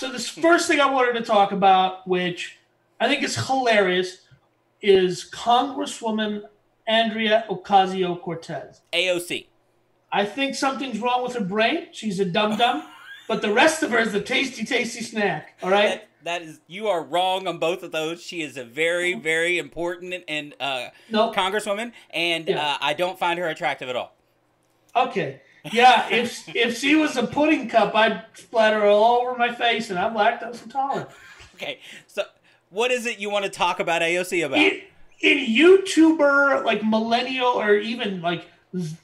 So this first thing I wanted to talk about, which I think is hilarious, is Congresswoman Andrea Ocasio-Cortez. AOC. I think something's wrong with her brain. She's a dum-dum. But the rest of her is a tasty, tasty snack. All right? That is, you are wrong on both of those. She is a very, very important and Nope. congresswoman, and Yeah. I don't find her attractive at all. Okay. Yeah, if she was a pudding cup, I'd splatter her all over my face, and I'm lactose intolerant. Okay, so what is it you want to talk about AOC about? In YouTuber, like millennial or even like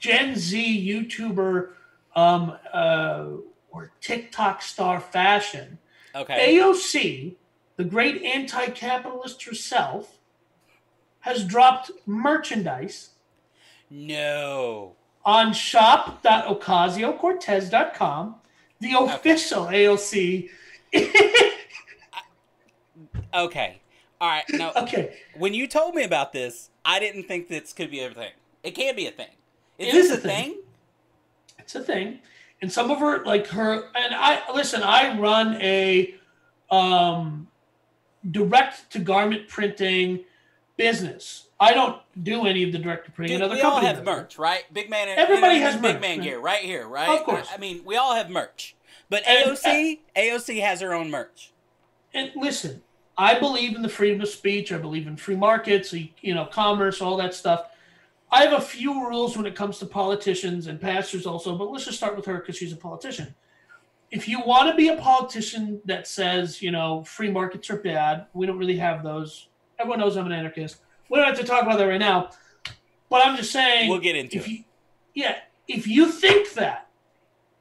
Gen Z YouTuber or TikTok star fashion, Okay. AOC, the great anti-capitalist herself, has dropped merchandise No. on shop.ocasiocortez.com, the official AOC. Okay. All right. Now, Okay. when you told me about this, I didn't think this could be a thing. It can't be a thing. It Is is this a a thing. thing? It's a thing. And some of her, like her, and I run a direct to garment printing business. I don't do any of the direct to printing. Dude, Another we all company have does. merch, right? Big man. Everybody has big merch, man man. gear right here, right? Of course. I mean, we all have merch, but And- AOC has her own merch. And listen, I believe in the freedom of speech. I believe in free markets, commerce, all that stuff. I have a few rules when it comes to politicians and pastors also, but let's just start with her because she's a politician. If you want to be a politician that says, free markets are bad, we don't really have those. Everyone knows I'm an anarchist. We don't have to talk about that right now. But I'm just saying. We'll get into it. If you think that,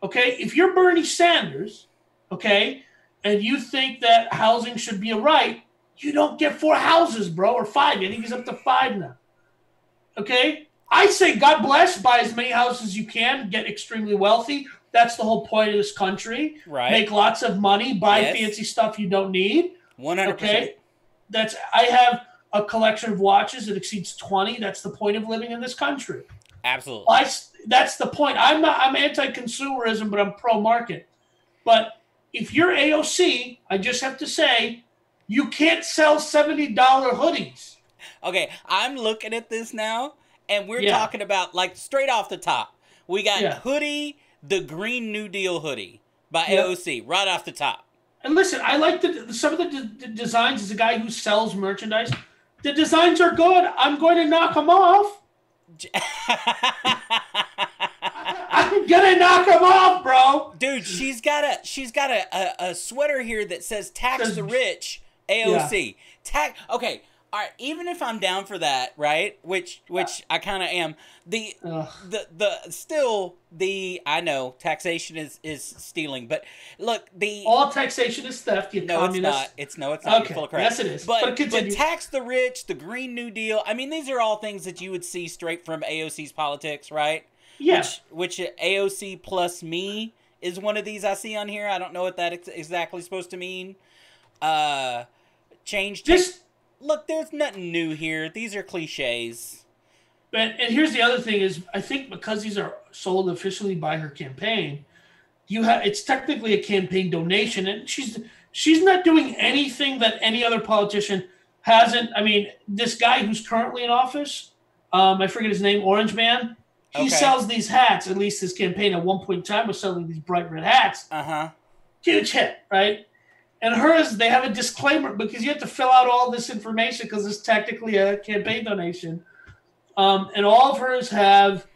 okay, if you're Bernie Sanders, okay, and you think that housing should be a right, you don't get 4 houses, bro, or 5. I think he's up to 5 now. Okay? I say God bless, buy as many houses as you can, get extremely wealthy. That's the whole point of this country. Right. Make lots of money, buy Yes. fancy stuff you don't need. 100%. Okay? I have a collection of watches that exceeds 20. That's the point of living in this country. Absolutely. That's the point. I'm anti-consumerism, but I'm pro-market. But if you're AOC, I just have to say, you can't sell $70 hoodies. Okay, I'm looking at this now, and we're Yeah. talking about, like, straight off the top. We got Yeah. hoodie, the Green New Deal hoodie by Yep. AOC, right off the top. And listen, I like some of the designs as a guy who sells merchandise. The designs are good. I'm going to knock them off. I'm going to knock them off, bro. Dude, she's got a sweater here that says "Tax the Rich." AOC. Okay, all right. Even if I'm down for that, right? Which I kind of am. I know taxation is stealing, but look, all taxation is theft. You communist. It's not. It's not. Okay. You're full of crap. Yes, it is. But continue. tax the rich, the Green New Deal. I mean, these are all things that you would see straight from AOC's politics, right? Yeah. Which AOC plus me is one of these I see on here. I don't know what that exactly supposed to mean. Look, there's nothing new here. These are cliches. And here's the other thing is, I think because these are sold officially by her campaign, it's technically a campaign donation, and she's not doing anything that any other politician hasn't. I mean, this guy who's currently in office, I forget his name, Orange Man. He sells these hats. At least his campaign at one point in time was selling these bright red hats. Huge hit, right? And hers, they have a disclaimer because you have to fill out all this information because it's technically a campaign donation. And all of hers have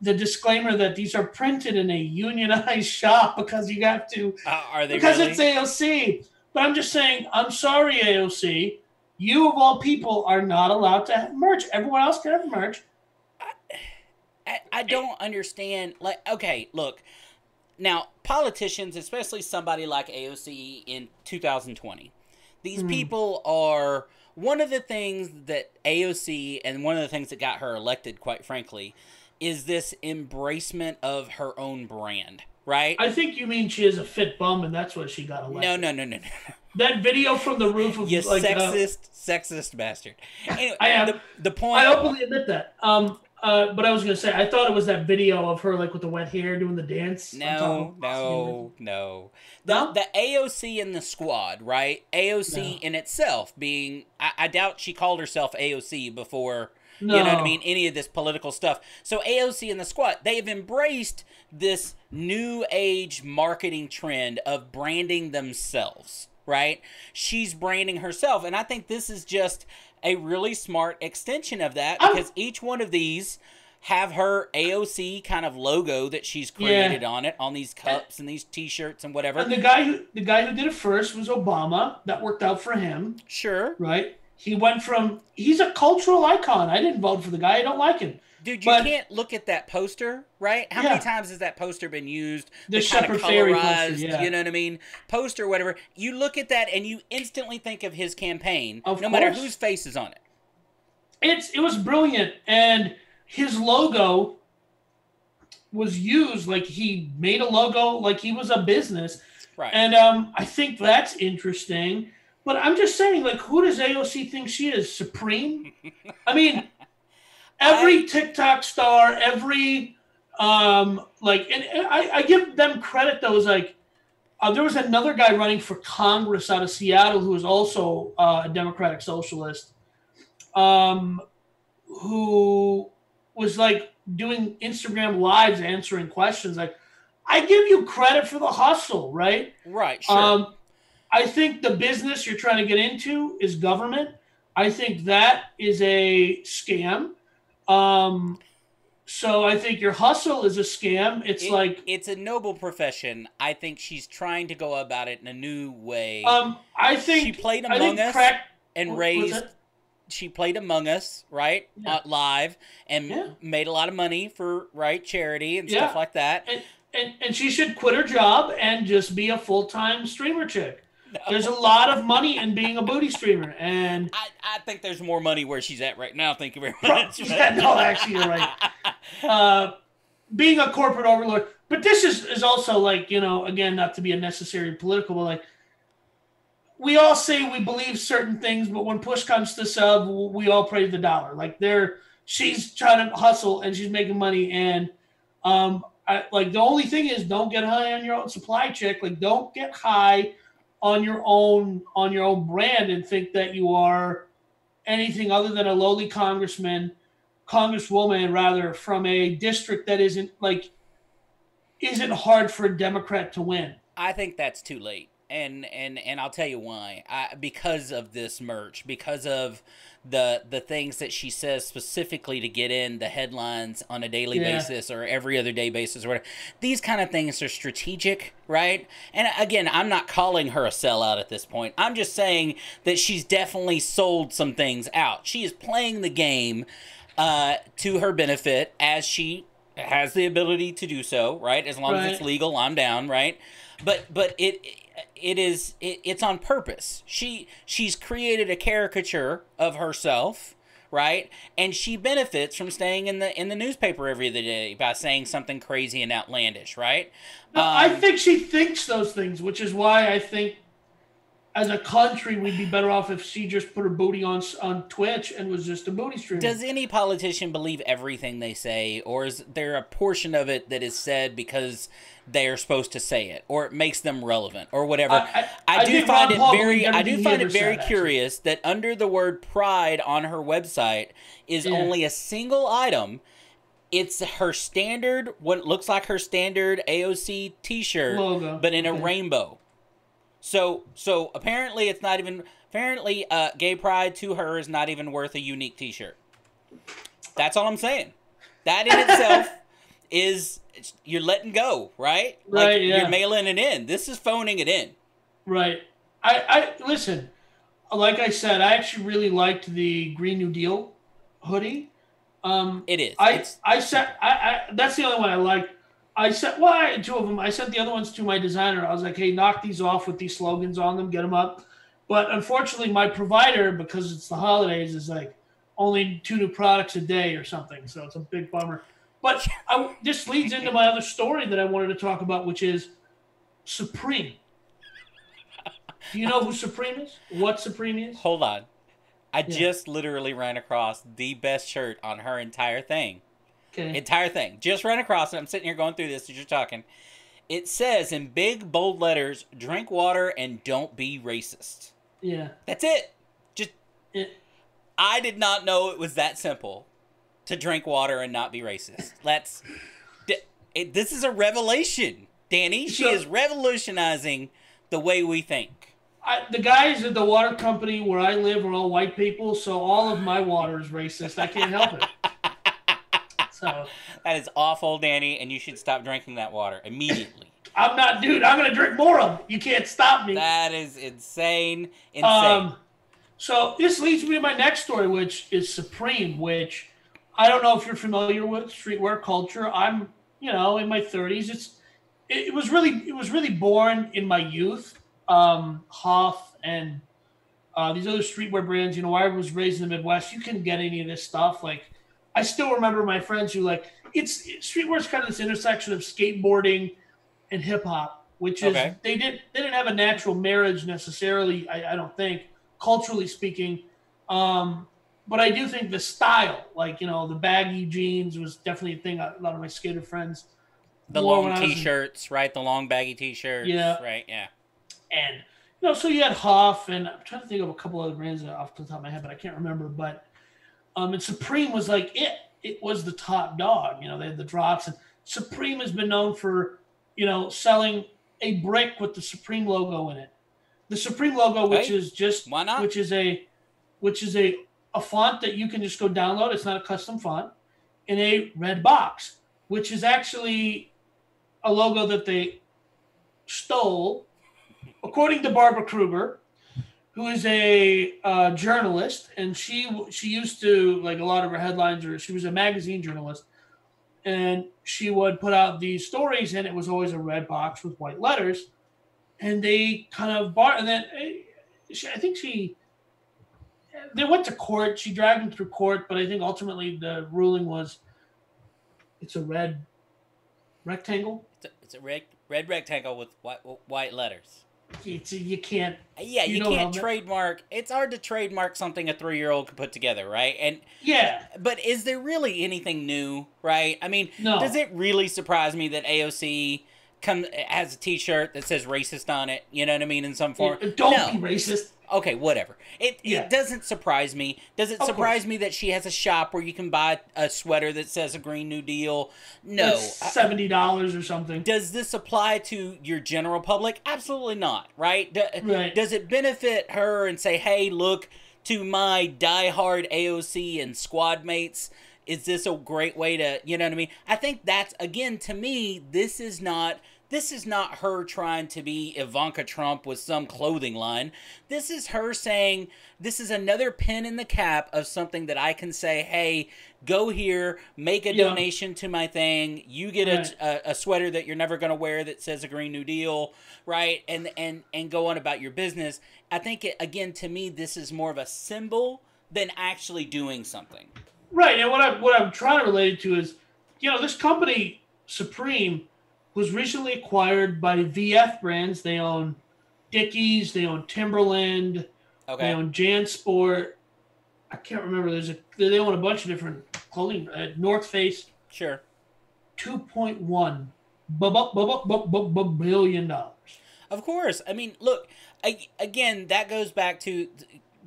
the disclaimer that these are printed in a unionized shop because you have to. Are they because really? It's AOC. But I'm just saying, I'm sorry, AOC. You, of all people, are not allowed to have merch. Everyone else can have merch. I don't understand. Like, okay, look. Now, politicians, especially somebody like AOC in 2020, these people are... One of the things that AOC, and one of the things that got her elected, quite frankly, is this embracement of her own brand, right? I think you mean she is a fit bum, and that's why she got elected. No. That video from the roof of... You sexist bastard. Anyway, I am. The point... I openly admit that. But I was gonna say, I thought it was that video of her like with the wet hair doing the dance on top of No, a posse. no, no. No, The AOC in the squad, right? AOC no, in itself being, I doubt she called herself AOC before, you know what I mean, no. any of this political stuff. So AOC in the squad, they've embraced this new age marketing trend of branding themselves, right? She's branding herself. And I think this is just a really smart extension of that, I'm because each one of these have her AOC kind of logo that she's yeah. created on it, on these cups and these t-shirts and whatever. And the guy who did it first was Obama. That worked out for him, Sure. right? He went from he's a cultural icon. I didn't vote for the guy. I don't like him, Dude, you but can't look at that poster, right? How many yeah, times has that poster been used? the The kind of Shepherd Fairy poster. colorized, Yeah, you know what I mean? Poster, whatever. You look at that and you instantly think of his campaign, of no matter course. whose face is on it. It was brilliant, and his logo was used like he made a logo like he was a business, Right. and I think that's interesting. But I'm just saying, like, who does AOC think she is? Supreme? I mean, every I TikTok star, every like, and I give them credit though. Is like there was another guy running for Congress out of Seattle who was also a Democratic socialist, um, who was like doing Instagram lives answering questions. Like, I give you credit for the hustle, right? right, sure. I think the business you're trying to get into is government. I think that is a scam. Um, so I think your hustle is a scam. It's a noble profession. I think she's trying to go about it in a new way. I She think played I Among think Us crack. and What's raised that? she played Among Us, right? Yeah, Live, and yeah, made a lot of money for, right, charity and stuff yeah. like that. And she should quit her job and just be a full time streamer chick. There's a No. lot of money in being a booty streamer, and I think there's more money where she's at right now. Thank you very much. yeah, no, actually, you're right. Uh, being a corporate overlord, but this is also like, again, not to be unnecessary political, but like we all say we believe certain things, but when push comes to shove, we all praise the dollar. Like she's trying to hustle and she's making money, and like the only thing is don't get high on your own supply, chick. Like don't get high on your own brand and think that you are anything other than a lowly congresswoman rather, from a district that isn't hard for a Democrat to win. I think that's too late, and I'll tell you why. Because of this merch, because of the things that she says specifically to get in the headlines on a daily Yeah. basis or every other day basis or whatever. These kind of things are strategic, right? And again, I'm not calling her a sellout at this point. I'm just saying that she's definitely sold some things out. She is playing the game to her benefit, as she has the ability to do so, right? As long as it's Right. legal, I'm down, right? But it's on purpose. She's created a caricature of herself, right? And she benefits from staying in the newspaper every other day by saying something crazy and outlandish, right? No, I think she thinks those things, which is why I think as a country we'd be better off if she just put her booty on Twitch and was just a booty streamer. Does any politician believe everything they say, or is there a portion of it that is said because they are supposed to say it, or it makes them relevant, or whatever? I do think find Ron it Paul very, believed I do everything he find ever it very said, curious that under the word pride on her website is Yeah. only a single item. It's her standard, what looks like her standard AOC T-shirt, Logo. but in a Okay. rainbow. So apparently it's not even. Apparently, gay pride to her is not even worth a unique T-shirt. That's all I'm saying. That in itself is, you're letting go, right? Right, Like, yeah. you're mailing it in. This is phoning it in. Right. I listen. Like I said, I actually really liked the Green New Deal hoodie. It is. I sent. That's the only one I liked. I sent two of them. I sent the other ones to my designer. I was like, hey, knock these off with these slogans on them, get them up. But unfortunately, my provider, because it's the holidays, is like only 2 new products a day or something. So it's a big bummer. But this leads into my other story that I wanted to talk about, which is Supreme. Do you know who Supreme is? What Supreme is? Hold on. I Yeah. just literally ran across the best shirt on her entire thing. Okay. Entire thing. Just run across it. I'm sitting here going through this as you're talking. It says in big, bold letters, drink water and don't be racist. Yeah. That's it. Just, It, I did not know it was that simple to drink water and not be racist. This is a revelation, Danny. She is revolutionizing the way we think. The guys at the water company where I live are all white people, so all of my water is racist. I can't help it. So that is awful, Danny, and you should stop drinking that water immediately. I'm not, dude. I'm gonna drink more of it. You can't stop me. That is insane. Insane. So this leads me to my next story, which is Supreme. Which I don't know if you're familiar with streetwear culture. I'm, in my 30s. It was really born in my youth. Huff and these other streetwear brands. I was raised in the Midwest. You couldn't get any of this stuff. Like, I still remember my friends who streetwear is kind of this intersection of skateboarding and hip hop, which is they didn't have a natural marriage necessarily. I don't think, culturally speaking, but I do think the style, the baggy jeans was definitely a thing. A lot of my skater friends. The long T-shirts, right? The long baggy T-shirts, right? Yeah. And so you had Huff, and I'm trying to think of a couple other brands off the top of my head, but I can't remember. But and Supreme was like it was the top dog. They had the drops, and Supreme has been known for selling a brick with the Supreme logo in it. The Supreme logo, which is just why not? which is a font that you can just go download. It's not a custom font, in a red box, which is actually a logo that they stole, according to Barbara Kruger, who is a journalist, and she used to, like, a lot of her headlines, or she was a magazine journalist, and she would put out these stories, and it was always a red box with white letters, and they kind of and then they went to court. She dragged them through court, but I think ultimately the ruling was it's a red rectangle. It's a red rectangle with white letters. You can't. Yeah, you can't trademark. It's hard to trademark something a 3-year-old could put together, right? And yeah. But is there really anything new, right? I mean, no. Does it really surprise me that AOC has a T-shirt that says racist on it? You know what I mean? In some form. Don't be racist. Okay, whatever. It doesn't surprise me. Does it surprise me that she has a shop where you can buy a sweater that says a Green New Deal? No. That's $70 or something. Does this apply to your general public? Absolutely not, right? Right. Does it benefit her and say, hey, look, to my diehard AOC and squad mates, is this a great way to, you know what I mean? I think that's, again, to me, this is not her trying to be Ivanka Trump with some clothing line. This is her saying, this is another pin in the cap of something that I can say, hey, go here, make a donation to my thing. You get a sweater that you're never going to wear that says a Green New Deal, right? And go on about your business. I think, again, to me, this is more of a symbol than actually doing something. Right, and what I'm trying to relate it to is, this company, Supreme, was recently acquired by VF Brands. They own Dickies, they own Timberland, they own JanSport. I can't remember. They own a bunch of different clothing. North Face. Sure. $2.1 billion. Of course. I mean, look, again, that goes back to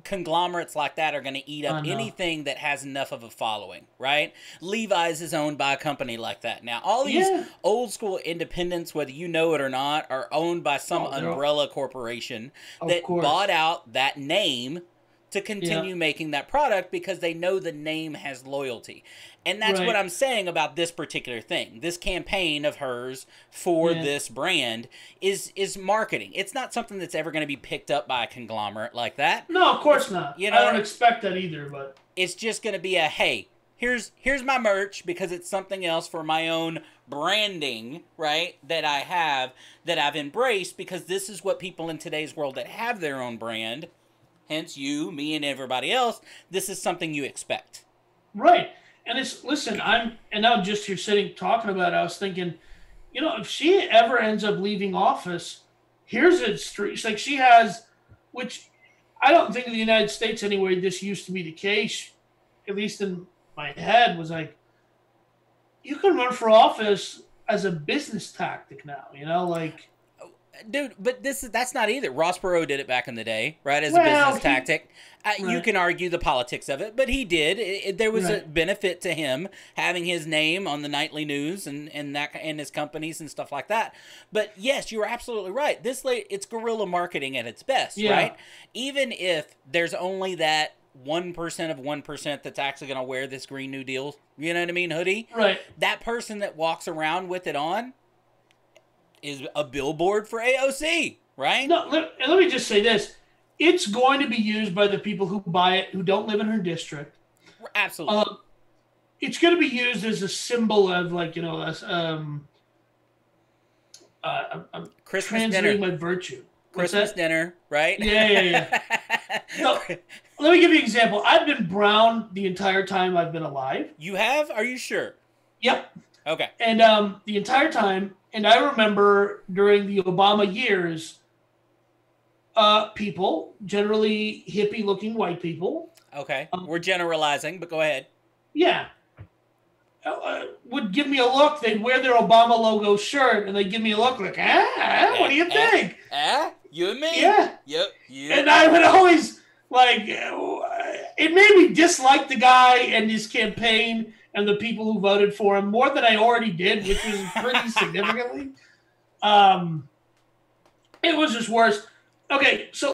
conglomerates like that are going to eat up anything that has enough of a following, right? Levi's is owned by a company like that. Now, all these old school independents, whether you know it or not, are owned by some umbrella corporation that bought out that name to continue making that product because they know the name has loyalty. And that's what I'm saying about this particular thing. This campaign of hers for this brand is marketing. It's not something that's ever going to be picked up by a conglomerate like that. No, of course not. I don't expect that either, but it's just going to be a, hey, here's my merch because it's something else for my own branding, right, that I have, that I've embraced because this is what people in today's world that have their own brand, hence you, me, and everybody else, this is something you expect. Right. And I'm now just here sitting talking about it, I was thinking, if she ever ends up leaving office, here's a street, like she has, which I don't think in the United States anyway, this used to be the case, at least in my head, was like, you can run for office as a business tactic now. You know, like. Dude, but that's not either. Ross Perot did it back in the day, right, as a Well, business tactic. You right. can argue the politics of it, but he did. There was a Right. benefit to him having his name on the nightly news and his companies and stuff like that. But yes, you're absolutely right. It's guerrilla marketing at its best, Yeah. right? Even if there's only that 1% of 1% that's actually going to wear this Green New Deal, you know what I mean, hoodie? Right. That person that walks around with it on is a billboard for AOC, right? No, let me just say this. It's going to be used by the people who buy it who don't live in her district. Absolutely. It's going to be used as a symbol of, like, you know, I'm Christmas translating dinner. my virtue. Christmas dinner, right? Yeah. So, let me give you an example. I've been brown the entire time I've been alive. You have? Are you sure? Yep. Okay. And the entire time, and I remember during the Obama years, people, generally hippie-looking white people. Okay. We're generalizing, but go ahead. Yeah. Would give me a look. They'd wear their Obama logo shirt, and they'd give me a look like, what do you think? You and me? Yeah. Yep. And I would always, like, it made me dislike the guy and his campaign and the people who voted for him more than I already did, which was pretty significantly. It was just worse. Okay, so